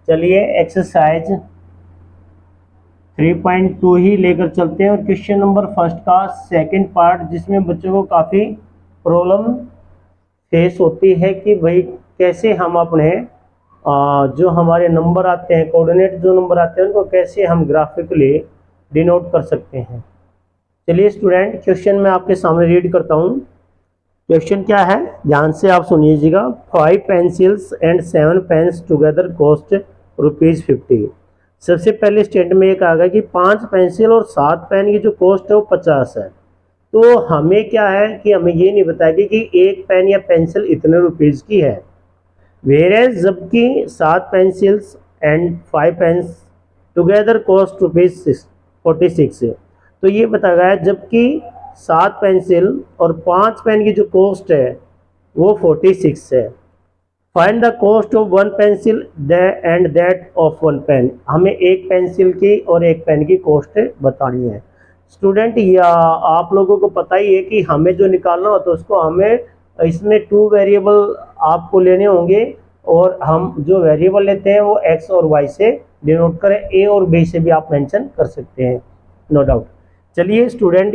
चलिए एक्सरसाइज 3.2 ही लेकर चलते हैं और क्वेश्चन नंबर फर्स्ट का सेकंड पार्ट, जिसमें बच्चों को काफ़ी प्रॉब्लम फेस होती है कि भाई कैसे हम अपने जो हमारे नंबर आते हैं, कोऑर्डिनेट जो नंबर आते हैं, उनको कैसे हम ग्राफिकली डिनोट कर सकते हैं। चलिए स्टूडेंट, क्वेश्चन मैं आपके सामने रीड करता हूँ। क्वेश्चन क्या है, ध्यान से आप सुनिएगा। 5 pencils and 7 pens together cost ₹50। सबसे पहले स्टेटमेंट में ये कहा गया कि 5 पेंसिल और 7 पेन की जो कॉस्ट है वो 50 है। तो हमें क्या है कि हमें ये नहीं बताया कि एक पेन या पेंसिल इतने रुपीज़ की है, वेरेज जबकि 7 pencils and 5 pens together cost ₹46 है। तो ये बताया गया जबकि 7 पेंसिल और 5 पेन की जो कॉस्ट है वो 46 है। Find the cost of 1 pencil and that of 1 pen. हमें एक पेंसिल की और एक पेन की कॉस्ट बतानी है। स्टूडेंट, या आप लोगों को पता ही है कि हमें जो निकालना होता है उसको हमें इसमें 2 वेरिएबल आपको लेने होंगे, और हम जो वेरिएबल लेते हैं वो x और y से डिनोट करें। a और b से भी आप मेंशन कर सकते हैं, नो डाउट। चलिए स्टूडेंट,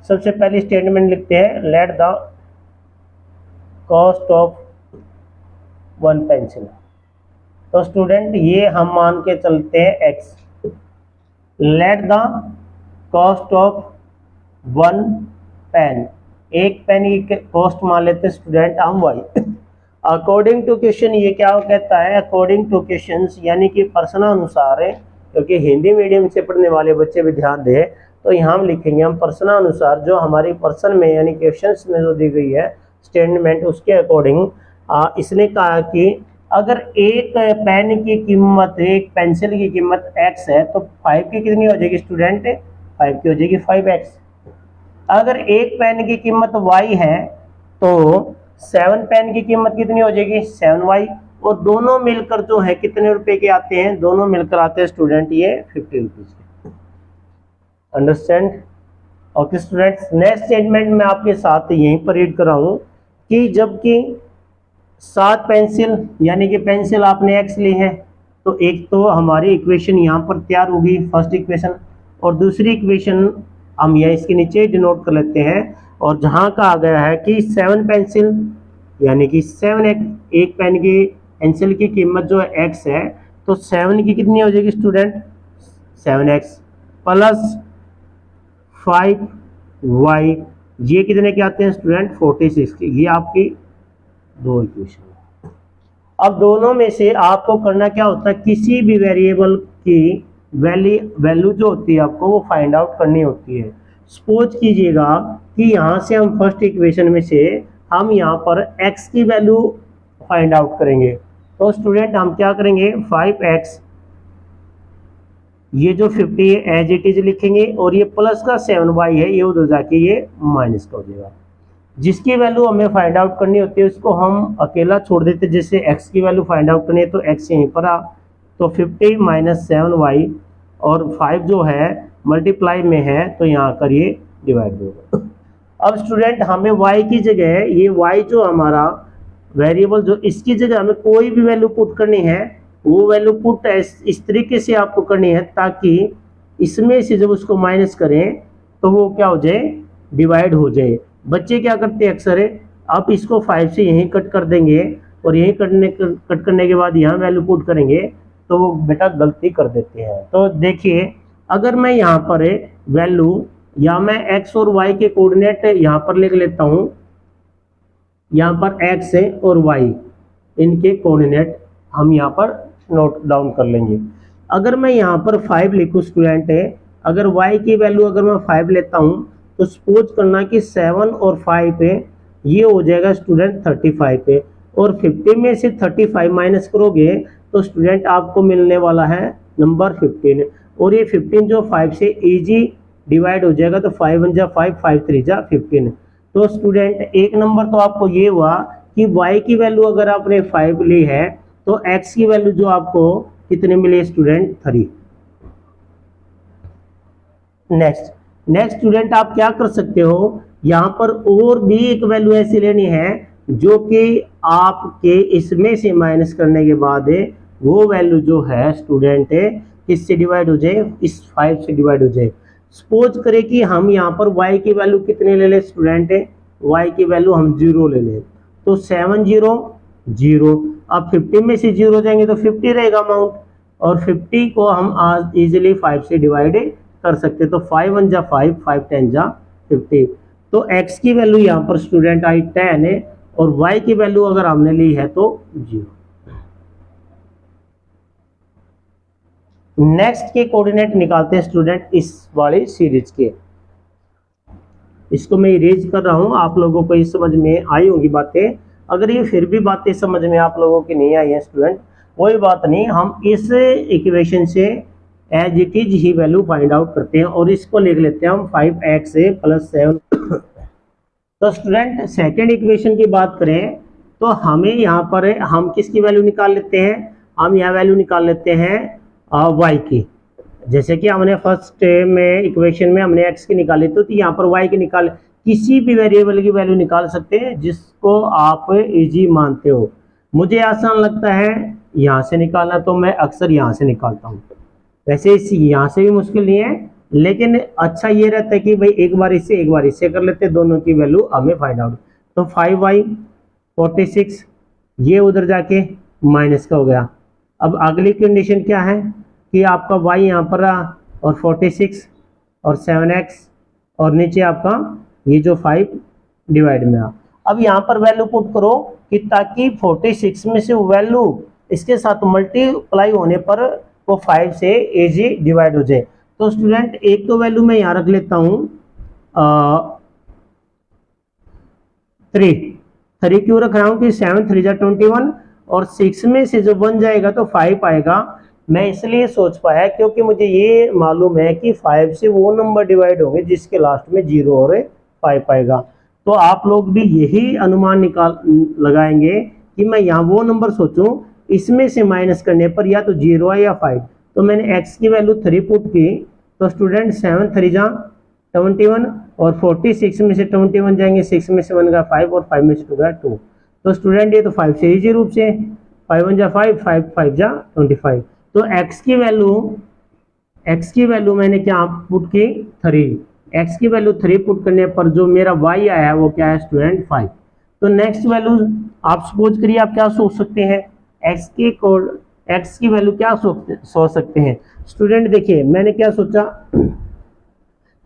सबसे पहले स्टेटमेंट लिखते हैं, let the cost of 1 pencil. तो स्टूडेंट ये हम मान के चलते हैं x, let the cost of 1 pen, एक पेन की कॉस्ट मान लेते हैं स्टूडेंट हम y। अकॉर्डिंग टू क्वेश्चन ये क्या कहता है, अकॉर्डिंग टू क्वेश्चन यानी कि प्रश्नानुसार है, क्योंकि हिंदी मीडियम से पढ़ने वाले बच्चे भी ध्यान दें। तो यहाँ हम लिखेंगे हम प्रश्नानुसार, जो हमारी प्रश्न में यानी क्वेश्चंस में जो दी गई है स्टेटमेंट, उसके अकॉर्डिंग इसने कहा कि अगर एक पेन की कीमत, एक पेंसिल की कीमत x है तो 5 की कितनी हो जाएगी स्टूडेंट, 5 की हो जाएगी 5x। अगर एक पेन की कीमत y है तो 7 पेन की कीमत कितनी हो जाएगी, 7y। और दोनों मिलकर जो है कितने रुपए के आते हैं, दोनों मिलकर आते हैं स्टूडेंट ये 50 रुपीज के। Understand. Okay students, next statement मैं आपके साथ यहीं पर रीड कर रहा हूं कि जबकि 7 पेंसिल यानी कि पेंसिल आपने x ली है, तो एक तो हमारी इक्वेशन यहाँ पर तैयार होगी, फर्स्ट इक्वेशन, और दूसरी इक्वेशन हम यह इसके नीचे डिनोट कर लेते हैं। और जहाँ कहा गया है कि 7 पेंसिल यानी कि 7x, एक पेन की पेंसिल की कीमत जो है x है, तो 7 की कितनी हो जाएगी स्टूडेंट, 7x प्लस 5y, ये कितने के आते हैं स्टूडेंट, 46 के। ये आपकी 2 इक्वेशन। अब दोनों में से आपको करना क्या होता है, किसी भी वेरिएबल की वैल्यू जो होती है आपको वो फाइंड आउट करनी होती है। सपोज कीजिएगा कि यहाँ से हम फर्स्ट इक्वेशन में से हम यहाँ पर x की वैल्यू फाइंड आउट करेंगे। तो स्टूडेंट हम क्या करेंगे, 5x, ये जो 50 है एज इट इज लिखेंगे, और ये प्लस का 7y है, ये उधर जाके ये माइनस का हो जाएगा। जिसकी वैल्यू हमें फाइंड आउट करनी होती है उसको हम अकेला छोड़ देते हैं। जैसे x की वैल्यू फाइंड आउट करनी है तो x यहीं पर आ, तो 50 माइनस 7y, और 5 जो है मल्टीप्लाई में है तो यहाँ कर ये डिवाइड होगा। अब स्टूडेंट हमें y की जगह, ये y जो हमारा वेरिएबल, जो इसकी जगह हमें कोई भी वैल्यू पुट करनी है, वो वैल्यू पुट इस तरीके से आपको करनी है ताकि इसमें से जब उसको माइनस करें तो वो क्या हो जाए, डिवाइड हो जाए। बच्चे क्या करते हैं अक्सर, आप इसको 5 से यहीं कट कर देंगे और यहीं कट करने के बाद यहाँ वैल्यू पुट करेंगे तो वो बेटा गलती कर देते हैं। तो देखिए, अगर मैं यहाँ पर वैल्यू, या मैं x और y के कोऑर्डिनेट यहाँ पर लिख लेता हूँ, यहाँ पर x है और y, इनके कोऑर्डिनेट हम यहाँ पर नोट डाउन कर लेंगे। अगर मैं यहाँ पर 5 लिखूँ स्टूडेंट, अगर y की वैल्यू अगर मैं 5 लेता हूँ तो सपोज करना कि 7 और 5 पे ये हो जाएगा स्टूडेंट 35 पे, और 50 में से 35 माइनस करोगे तो स्टूडेंट आपको मिलने वाला है नंबर 15, और ये 15 जो 5 से इजी डिवाइड हो जाएगा, तो 5 1 जा 5, 5 3 जा 15। तो स्टूडेंट एक नंबर तो आपको ये हुआ कि y की वैल्यू अगर आपने 5 ली है तो x की वैल्यू जो आपको कितने मिले स्टूडेंट, 3। नेक्स्ट स्टूडेंट आप क्या कर सकते हो, यहाँ पर और भी एक वैल्यू ऐसी लेनी है जो कि आपके इसमें से माइनस करने के बाद वो वैल्यू जो है स्टूडेंट किससे डिवाइड हो जाए, इस 5 से डिवाइड हो जाए। सपोज करें कि हम यहाँ पर y की वैल्यू कितने ले लें स्टूडेंट, y की वैल्यू हम 0 ले लें, तो 7 0 0। अब 50 में से 0 जाएंगे तो 50 रहेगा अमाउंट, और 50 को हम आज इजिली 5 से डिवाइड कर सकते, तो 5 1 जा 5, 5 10 जा 50। तो x की वैल्यू यहाँ पर स्टूडेंट आई 10 है, और y की वैल्यू अगर हमने ली है तो 0। नेक्स्ट के कोऑर्डिनेट निकालते हैं स्टूडेंट इस वाली सीरीज के। इसको मैं इरेज कर रहा हूं, आप लोगों को इस समझ में आई होंगी बातें। अगर ये फिर भी बातें समझ में आप लोगों की नहीं आई है स्टूडेंट, कोई बात नहीं, हम इस इक्वेशन से एज इट इज ही वैल्यू फाइंड आउट करते हैं, और इसको लिख लेते हैं हम 5x + 7। तो स्टूडेंट सेकेंड इक्वेशन की बात करें तो हमें यहाँ पर हम किसकी वैल्यू निकाल लेते हैं, हम यहाँ वैल्यू निकाल लेते हैं y की। जैसे कि हमने फर्स्ट में इक्वेशन में हमने x की निकाली, तो यहाँ पर y की निकाल, किसी भी वेरिएबल की वैल्यू निकाल सकते हैं जिसको आप इजी मानते हो। मुझे आसान लगता है यहाँ से निकालना, तो मैं अक्सर यहाँ से निकालता हूँ। वैसे यहाँ से भी मुश्किल नहीं है, लेकिन अच्छा ये रहता है कि भाई एक बार इससे कर लेते हैं, दोनों की वैल्यू हमें फाइंड आउट। तो 5y 46, ये उधर जाके माइनस का हो गया। अब अगली कंडीशन क्या है कि आपका y यहाँ पर रहा, और 46 और 7x, और नीचे आपका ये जो 5 डिवाइड में रहा। अब यहाँ पर वैल्यू पुट करो कि ताकि 46 में से वैल्यू इसके साथ मल्टीप्लाई होने पर वो 5 से इजी डिवाइड हो जाए। तो स्टूडेंट एक तो वैल्यू मैं यहाँ रख लेता हूँ 3 क्यों रख रहा हूँ कि 7 3 जा 21, और 6 में से जो 1 जाएगा तो 5 आएगा। मैं इसलिए सोच पाया क्योंकि मुझे ये मालूम है कि 5 से वो नंबर डिवाइड होंगे जिसके लास्ट में 0 और 5 आएगा। तो आप लोग भी यही अनुमान लगाएंगे कि मैं यहाँ वो नंबर सोचूं इसमें से माइनस करने पर या तो 0 है या 5। तो मैंने x की वैल्यू 3 पुट की, तो स्टूडेंट 7 3 जा 21, और 46 में से 21 जाएंगे, 6 में से 1 गया 5, और 5 में से 2 गया 2। तो स्टूडेंट ये तो 5 से इजी रूप से 5 1 जा 5, 5 5 जा 25। तो x की वैल्यू मैंने क्या पुट की 3, x की वैल्यू 3 पुट करने पर जो मेरा y आया है वो क्या है स्टूडेंट 5। तो नेक्स्ट वैल्यू आप सपोज करिए आप क्या सोच सकते हैं, x की वैल्यू क्या सोच सकते हैं स्टूडेंट। देखिए मैंने क्या सोचा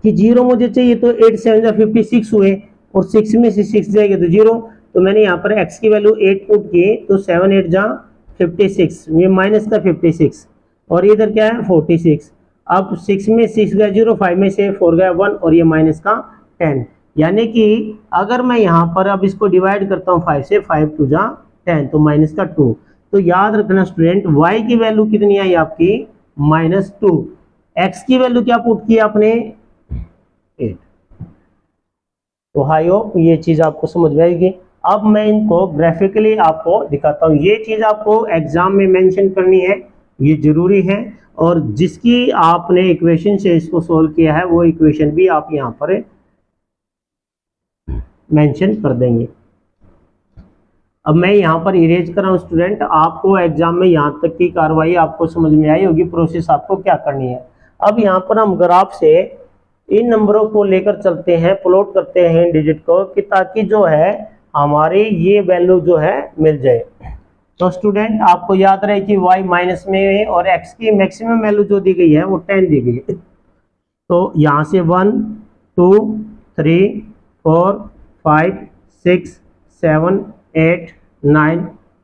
कि 0 मुझे चाहिए, तो 8 7 जा 56 हुए, और 6 में से 6 जाएगा तो 0। तो मैंने यहाँ पर x की वैल्यू 8 पुट की, तो 7 8 जा 56, ये माइनस का 56, और इधर क्या है 46। अब 6 में 6 गया 0, 5 में से 4 गया 1, और ये माइनस का 10। यानी कि अगर मैं यहाँ पर अब इसको डिवाइड करता हूँ 5 से, 5 2 जा 10, तो माइनस का 2। तो याद रखना स्टूडेंट y की वैल्यू कितनी आई आपकी -2, x की वैल्यू क्या पुट की आपने 8। तो आई होप ये चीज आपको समझ में आएगी। अब मैं इनको ग्राफिकली आपको दिखाता हूँ। ये चीज आपको एग्जाम में मेंशन करनी है, ये जरूरी है, और जिसकी आपने इक्वेशन से इसको सोल्व किया है वो इक्वेशन भी आप यहाँ पर मेंशन कर देंगे। अब मैं यहाँ पर इरेज कर रहा हूँ स्टूडेंट, आपको एग्जाम में यहाँ तक की कार्रवाई आपको समझ में आई होगी, प्रोसेस आपको क्या करनी है। अब यहाँ पर हम ग्राफ से इन नंबरों को लेकर चलते हैं, प्लॉट करते हैं डिजिट को, कि ताकि जो है हमारी ये वैल्यू जो है मिल जाए। तो स्टूडेंट आपको याद रहे कि y माइनस में है, और x की मैक्सिमम वैल्यू जो दी गई है वो 10 दी गई है। तो यहाँ से 1 2 3 4 5 6 7 8 9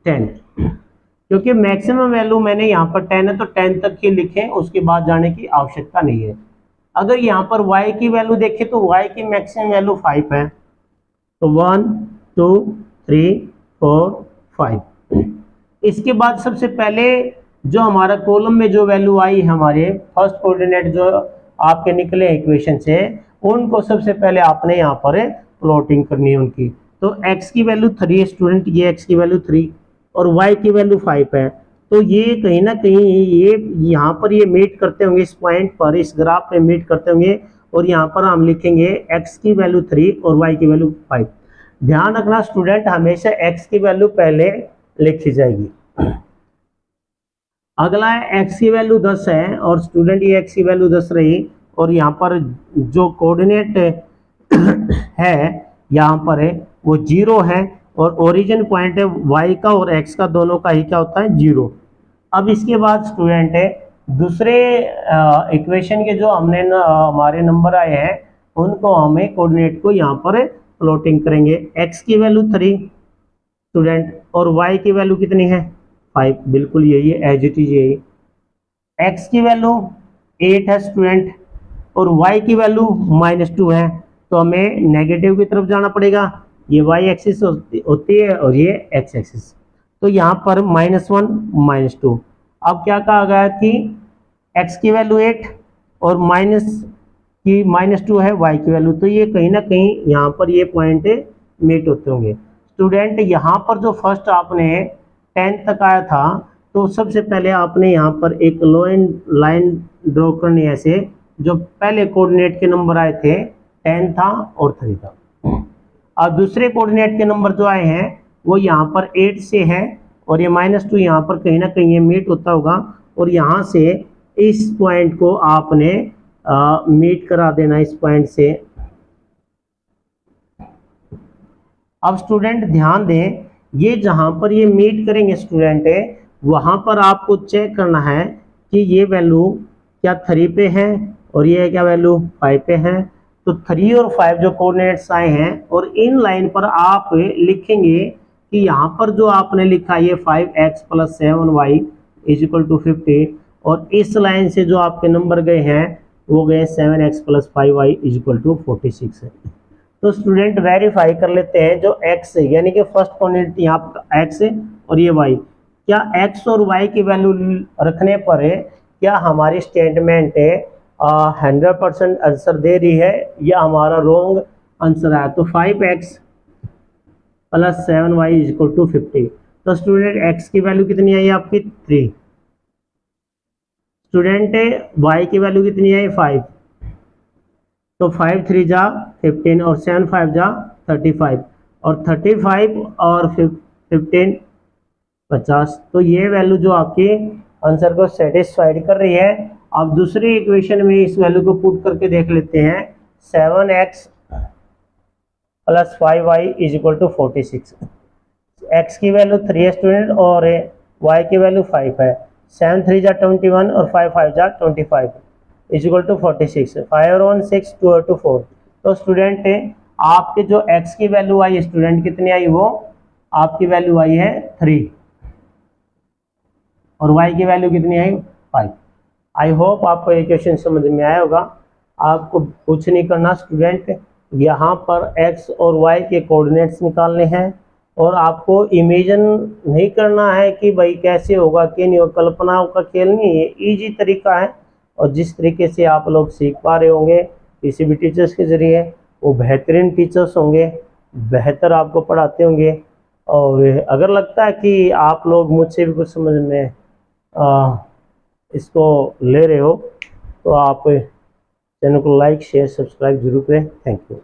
10, क्योंकि मैक्सिमम वैल्यू मैंने यहाँ पर 10 है तो 10 तक ही लिखें, उसके बाद जाने की आवश्यकता नहीं है। अगर यहाँ पर y की वैल्यू देखें तो y की मैक्सिमम वैल्यू 5 है, तो 1 2 3 4 5। इसके बाद सबसे पहले जो हमारा कॉलम में जो वैल्यू आई हमारे फर्स्ट कोऑर्डिनेट जो आपके निकले इक्वेशन से, उनको सबसे पहले आपने यहाँ पर प्लॉटिंग करनी है उनकी। तो x की वैल्यू 3 है स्टूडेंट, ये x की वैल्यू 3 और y की वैल्यू 5 है। तो ये कहीं ना कहीं ये यहाँ पर ये मीट करते होंगे, इस पॉइंट पर इस ग्राफ पे मीट करते होंगे, और यहाँ पर हम लिखेंगे x की वैल्यू 3 और y की वैल्यू 5। ध्यान रखना स्टूडेंट, हमेशा x की वैल्यू पहले लिखी जाएगी। अगला है x की वैल्यू 10 है और स्टूडेंट ये x की वैल्यू 10 रही और यहाँ पर जो कोऑर्डिनेट है यहाँ पर है वो 0 है और ओरिजिन पॉइंट है y का और x का दोनों का ही क्या होता है 0। अब इसके बाद स्टूडेंट है दूसरे इक्वेशन के जो हमारे नंबर आए हैं उनको हमें कोऑर्डिनेट को यहाँ पर प्लॉटिंग करेंगे। x की वैल्यू 3 स्टूडेंट और y की वैल्यू कितनी है 5, बिल्कुल यही है एज इट इज यही। x की वैल्यू 8 है स्टूडेंट और y की वैल्यू -2 है तो हमें नेगेटिव की तरफ जाना पड़ेगा। ये y एक्सिस होती है और ये x एक्सिस, तो यहाँ पर -1 -2। अब क्या कहा गया कि x की वैल्यू 8 और -2 है y की वैल्यू, तो ये कहीं ना कहीं यहाँ पर ये पॉइंट मीट होते होंगे। स्टूडेंट यहाँ पर जो फर्स्ट आपने 10 तक आया था तो सबसे पहले आपने यहाँ पर एक लाइन ड्रॉ करनी है ऐसे, जो पहले कोऑर्डिनेट के नंबर आए थे 10 था और 3 था। और दूसरे कोऑर्डिनेट के नंबर जो आए हैं वो यहाँ पर 8 से है और ये -2 यहाँ पर कहीं ना कहीं ये मीट होता होगा और यहाँ से इस पॉइंट को आपने मीट करा देना इस पॉइंट से। अब स्टूडेंट ध्यान दें, ये जहां पर ये मीट करेंगे स्टूडेंट है वहां पर आपको चेक करना है कि ये वैल्यू क्या 3 पे है और ये क्या वैल्यू 5 पे है। तो 3 और 5 जो कोऑर्डिनेट्स आए हैं और इन लाइन पर आप लिखेंगे कि यहाँ पर जो आपने लिखा ये 5x + 7y = 50 और इस लाइन से जो आपके नंबर गए हैं वो गए 7x + 5y = 46 है। तो स्टूडेंट वेरीफाई कर लेते हैं जो x है यानी कि फर्स्ट कोऑर्डिनेट यहाँ पर x है और ये y, क्या x और y की वैल्यू रखने पर है क्या हमारी स्टेटमेंट है 100% आंसर दे रही है या हमारा रॉन्ग आंसर है। तो 5x + 7y = 50। तो स्टूडेंट x की वैल्यू कितनी आई आपकी 3, स्टूडेंट y की वैल्यू कितनी आई 5, तो 5 3 जा 15 और 7 5 जा 35 और 35 और 15 50। तो ये वैल्यू जो आपकी आंसर को सेटिस्फाइड कर रही है। अब दूसरी इक्वेशन में इस वैल्यू को पुट करके देख लेते हैं। 7x + 5y = 46। x की वैल्यू 3 है स्टूडेंट और y की वैल्यू 5 है। 7 3 जा 21 और 5 5 जा 25 = 46। 5 और 1 6 2 और 2 4। तो स्टूडेंट आपके जो x की वैल्यू आई स्टूडेंट कितनी आई, वो आपकी वैल्यू आई है 3 और y की वैल्यू कितनी आई 5। आई होप आपको ये क्वेश्चन समझ में आया होगा। आपको कुछ नहीं करना स्टूडेंट, यहाँ पर x और y के कोऑर्डिनेट्स निकालने हैं और आपको इमेजिन नहीं करना है कि भाई कैसे होगा कि नहीं, और कल्पनाओं का खेल नहीं है, इजी तरीका है। और जिस तरीके से आप लोग सीख पा रहे होंगे किसी भी टीचर्स के ज़रिए, वो बेहतरीन टीचर्स होंगे, बेहतर आपको पढ़ाते होंगे। और अगर लगता है कि आप लोग मुझसे भी कुछ समझ में इसको ले रहे हो तो आप चैनल को लाइक शेयर सब्सक्राइब जरूर करें। Thank you.